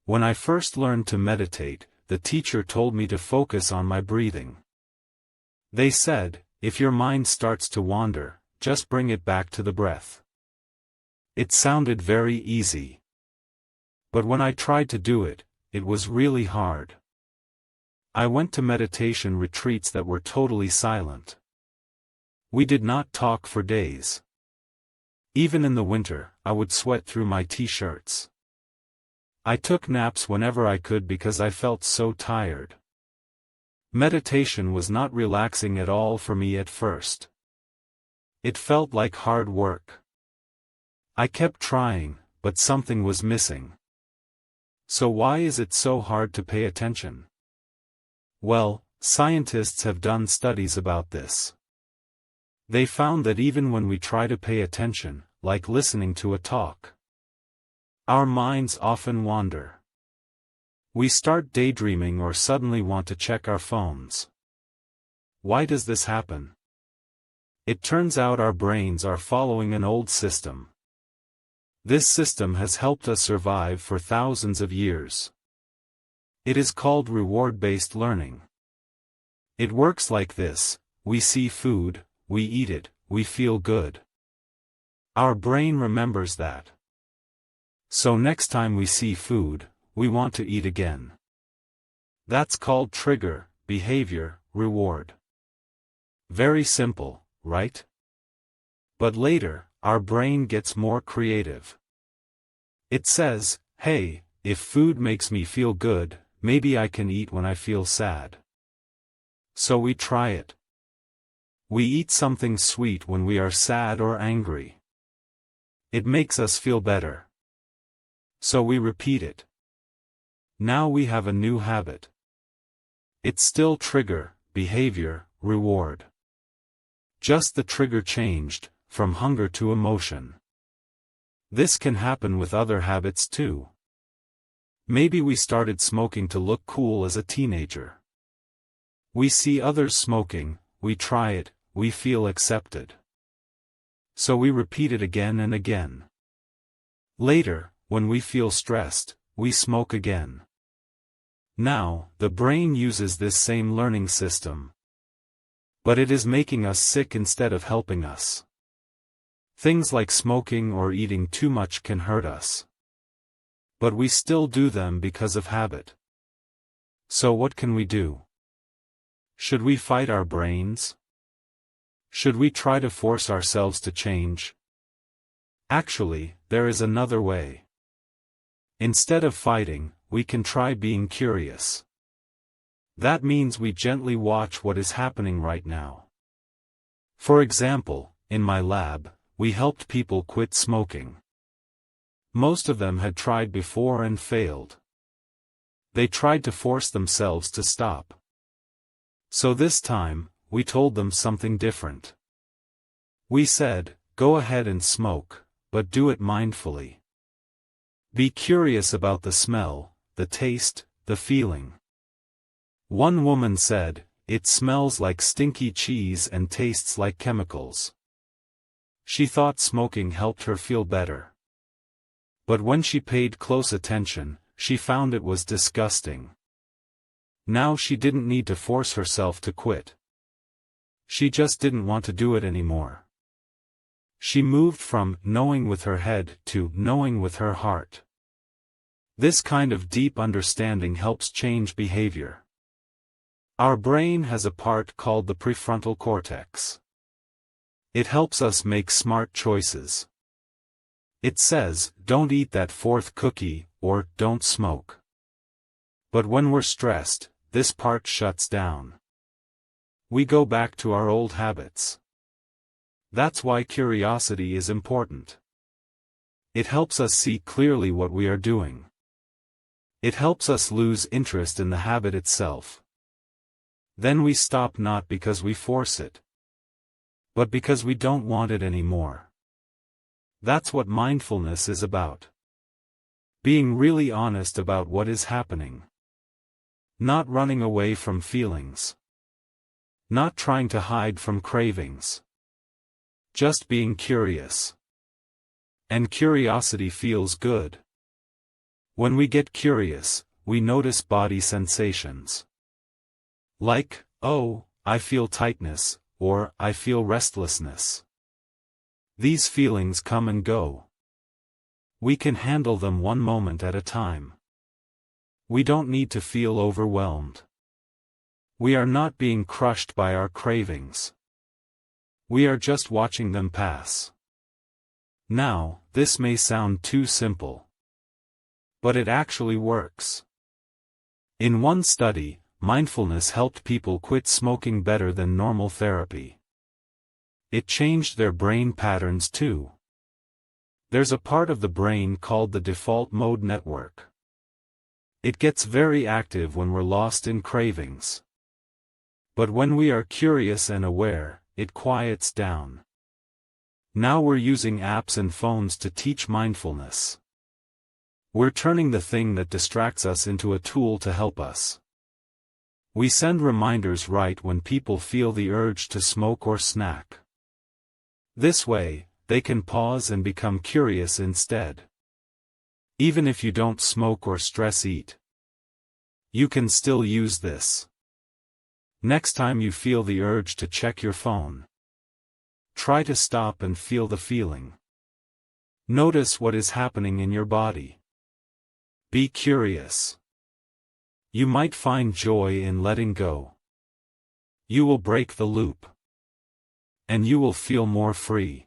When I first learned to meditate, the teacher told me to focus on my breathing. They said, if your mind starts to wander, just bring it back to the breath. It sounded very easy. But when I tried to do it, it was really hard. I went to meditation retreats that were totally silent. We did not talk for days. Even in the winter, I would sweat through my t-shirts. I took naps whenever I could because I felt so tired. Meditation was not relaxing at all for me at first. It felt like hard work. I kept trying, but something was missing. So why is it so hard to pay attention? Well, scientists have done studies about this. They found that even when we try to pay attention, like listening to a talk, our minds often wander. We start daydreaming or suddenly want to check our phones. Why does this happen? It turns out our brains are following an old system. This system has helped us survive for thousands of years. It is called reward-based learning. It works like this: we see food, we eat it, we feel good. Our brain remembers that. So next time we see food, we want to eat again. That's called trigger, behavior, reward. Very simple, right? But later, our brain gets more creative. It says, hey, if food makes me feel good, maybe I can eat when I feel sad. So we try it. We eat something sweet when we are sad or angry. It makes us feel better. So we repeat it. Now we have a new habit. It's still trigger, behavior, reward. Just the trigger changed, from hunger to emotion. This can happen with other habits too. Maybe we started smoking to look cool as a teenager. We see others smoking, we try it, we feel accepted. So we repeat it again and again. Later, when we feel stressed, we smoke again. Now, the brain uses this same learning system. But it is making us sick instead of helping us. Things like smoking or eating too much can hurt us. But we still do them because of habit. So what can we do? Should we fight our brains? Should we try to force ourselves to change? Actually, there is another way. Instead of fighting, we can try being curious. That means we gently watch what is happening right now. For example, in my lab, we helped people quit smoking. Most of them had tried before and failed. They tried to force themselves to stop. So this time, we told them something different. We said, go ahead and smoke, but do it mindfully. Be curious about the smell, the taste, the feeling. One woman said, it smells like stinky cheese and tastes like chemicals. She thought smoking helped her feel better. But when she paid close attention, she found it was disgusting. Now she didn't need to force herself to quit. She just didn't want to do it anymore. She moved from knowing with her head to knowing with her heart. This kind of deep understanding helps change behavior. Our brain has a part called the prefrontal cortex. It helps us make smart choices. It says, don't eat that fourth cookie, or don't smoke. But when we're stressed, this part shuts down. We go back to our old habits. That's why curiosity is important. It helps us see clearly what we are doing. It helps us lose interest in the habit itself. Then we stop not because we force it, but because we don't want it anymore. That's what mindfulness is about. Being really honest about what is happening. Not running away from feelings. Not trying to hide from cravings. Just being curious. And curiosity feels good. When we get curious, we notice body sensations. Like, oh, I feel tightness, or I feel restlessness. These feelings come and go. We can handle them one moment at a time. We don't need to feel overwhelmed. We are not being crushed by our cravings. We are just watching them pass. Now, this may sound too simple. But it actually works. In one study, mindfulness helped people quit smoking better than normal therapy. It changed their brain patterns too. There's a part of the brain called the default mode network. It gets very active when we're lost in cravings. But when we are curious and aware, it quiets down. Now we're using apps and phones to teach mindfulness. We're turning the thing that distracts us into a tool to help us. We send reminders right when people feel the urge to smoke or snack. This way, they can pause and become curious instead. Even if you don't smoke or stress eat, you can still use this. Next time you feel the urge to check your phone, try to stop and feel the feeling. Notice what is happening in your body. Be curious. You might find joy in letting go. You will break the loop. And you will feel more free.